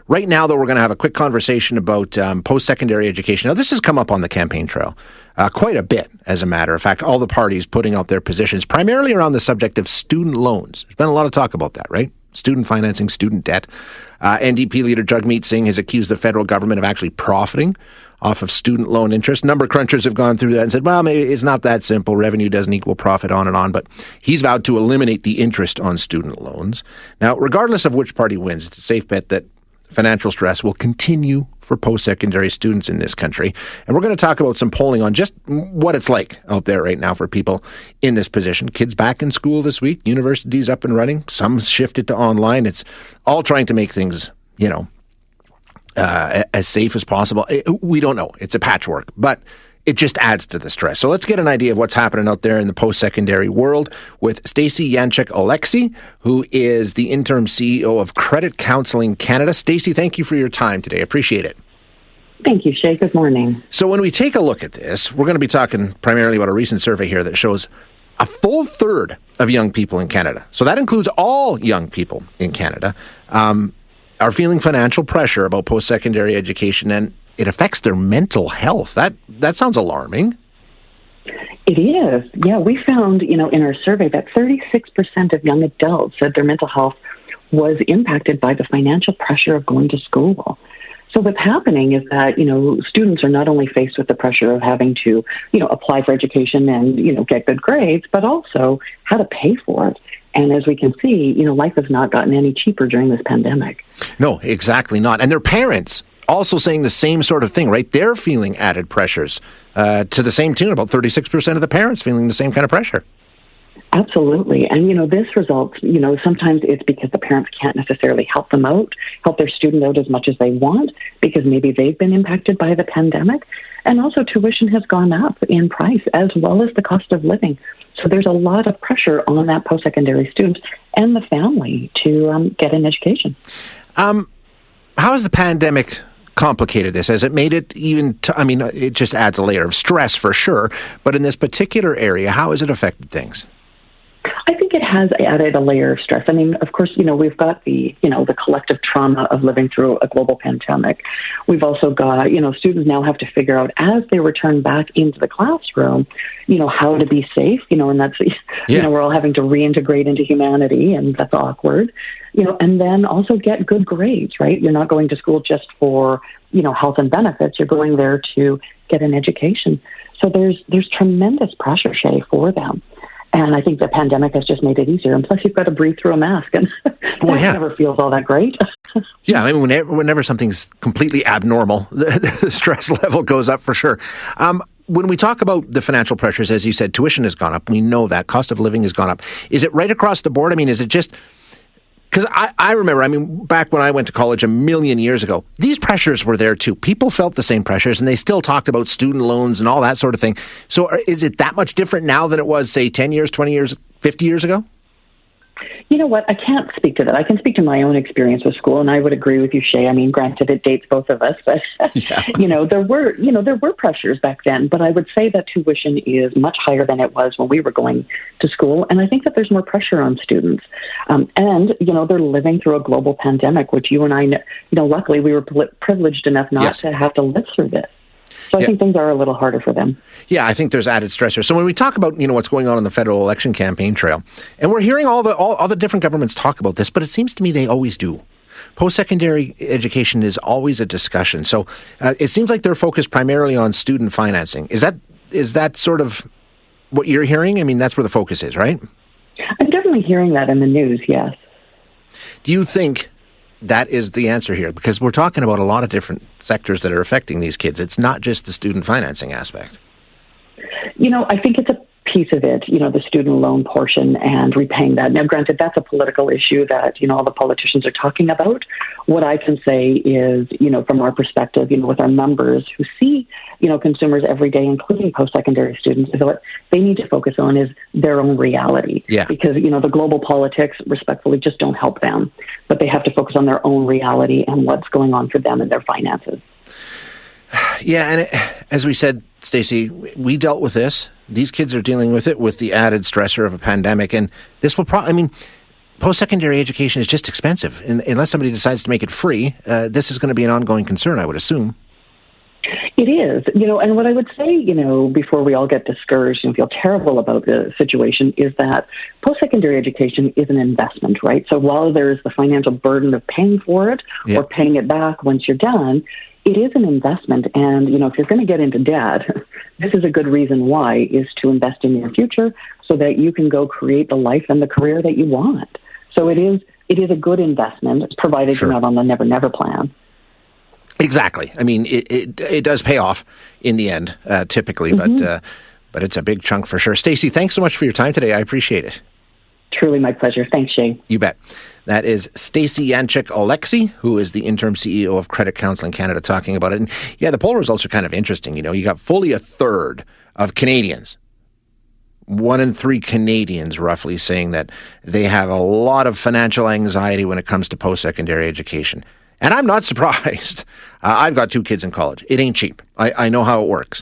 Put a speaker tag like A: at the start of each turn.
A: Right now, though, we're going to have a quick conversation about post-secondary education. Now, this has come up on the campaign trail quite a bit, as a matter of fact. All the parties putting out their positions, primarily around the subject of student loans. There's been a lot of talk about that, right? Student financing, student debt. NDP leader Jagmeet Singh has accused the federal government of actually profiting off of student loan interest. Number crunchers have gone through that and said, well, maybe it's not that simple. Revenue doesn't equal profit, on and on. But he's vowed to eliminate the interest on student loans. Now, regardless of which party wins, it's a safe bet that financial stress will continue for post-secondary students in this country. And we're going to talk about some polling on just what it's like out there right now for people in this position. Kids back in school this week, universities up and running, some shifted to online. It's all trying to make things, as safe as possible. We don't know. It's a patchwork, but it just adds to the stress. So let's get an idea of what's happening out there in the post-secondary world with Stacey Yanchuk-Alexi, who is the interim CEO of Credit Counseling Canada. Stacey, thank you for your time today. Appreciate it.
B: Thank you, Shay. Good morning.
A: So when we take a look at this, we're going to be talking primarily about a recent survey here that shows a full third of young people in Canada, so that includes all young people in Canada, are feeling financial pressure about post-secondary education, and it affects their mental health. That sounds alarming.
B: It is. Yeah, we found, in our survey that 36% of young adults said their mental health was impacted by the financial pressure of going to school. So what's happening is that, students are not only faced with the pressure of having to, apply for education and, get good grades, but also how to pay for it. And as we can see, life has not gotten any cheaper during this pandemic.
A: No, exactly not. And their parents also saying the same sort of thing, right? They're feeling added pressures to the same tune. About 36% of the parents feeling the same kind of pressure.
B: Absolutely. And, this results, sometimes it's because the parents can't necessarily help their student out as much as they want, because maybe they've been impacted by the pandemic. And also tuition has gone up in price, as well as the cost of living. So there's a lot of pressure on that post-secondary student and the family to get an education.
A: How has the pandemic complicated this? Has it made it even, it just adds a layer of stress for sure, but in this particular area, how has it affected things?
B: I think it has added a layer of stress. Of course, we've got the collective trauma of living through a global pandemic. We've also got, students now have to figure out as they return back into the classroom, how to be safe, and that's, we're all having to reintegrate into humanity, and that's awkward, and then also get good grades, right? You're not going to school just for, health and benefits. You're going there to get an education. So there's tremendous pressure, Shay, for them. And I think the pandemic has just made it easier. And plus, you've got to breathe through a mask, and that never feels all that great.
A: Yeah, whenever something's completely abnormal, the stress level goes up for sure. When we talk about the financial pressures, as you said, tuition has gone up. We know that. Cost of living has gone up. Is it right across the board? Is it just... Because I remember, back when I went to college a million years ago, these pressures were there too. People felt the same pressures, and they still talked about student loans and all that sort of thing. So is it that much different now than it was, say, 10 years, 20 years, 50 years ago?
B: You know what? I can't speak to that. I can speak to my own experience with school, and I would agree with you, Shay. Granted, it dates both of us, but there were pressures back then. But I would say that tuition is much higher than it was when we were going to school, and I think that there's more pressure on students. And they're living through a global pandemic, which you and I, luckily we were privileged enough not to have to live through this. So I think things are a little harder for them. Yeah,
A: I think there's added stressors. So when we talk about, what's going on the federal election campaign trail, and we're hearing all the different governments talk about this, but it seems to me they always do. Post-secondary education is always a discussion. So it seems like they're focused primarily on student financing. Is that sort of what you're hearing? That's where the focus is, right?
B: I'm definitely hearing that in the news, yes.
A: Do you think that is the answer here? Because we're talking about a lot of different sectors that are affecting these kids. It's not just the student financing aspect.
B: I think it's a piece of it, the student loan portion and repaying that. Now, granted, that's a political issue that, all the politicians are talking about. What I can say is, from our perspective, with our members who see, consumers every day, including post-secondary students, is what they need to focus on is their own reality. Yeah. Because, the global politics, respectfully, just don't help them. But they have to focus on their own reality and what's going on for them and their finances.
A: Yeah, and as we said, Stacey, we dealt with this. These kids are dealing with it with the added stressor of a pandemic, and this will probably, post-secondary education is just expensive. Unless somebody decides to make it free, this is going to be an ongoing concern, I would assume.
B: It is, and what I would say, before we all get discouraged and feel terrible about the situation is that post-secondary education is an investment, right? So while there's the financial burden of paying for it or paying it back once you're done, it is an investment. And, if you're going to get into debt, this is a good reason why, is to invest in your future so that you can go create the life and the career that you want. So it is a good investment, provided you're not on the Never Never plan.
A: Exactly. I mean, it does pay off in the end, typically, but it's a big chunk for sure. Stacey, thanks so much for your time today. I appreciate it.
B: Truly my pleasure. Thanks, Shane.
A: You bet. That is Stacey Yanchik-Oleksy, who is the interim CEO of Credit Counseling Canada, talking about it. And yeah, the poll results are kind of interesting. You got fully a third of Canadians, 1 in 3 Canadians roughly, saying that they have a lot of financial anxiety when it comes to post-secondary education. And I'm not surprised. I've got 2 kids in college. It ain't cheap. I know how it works.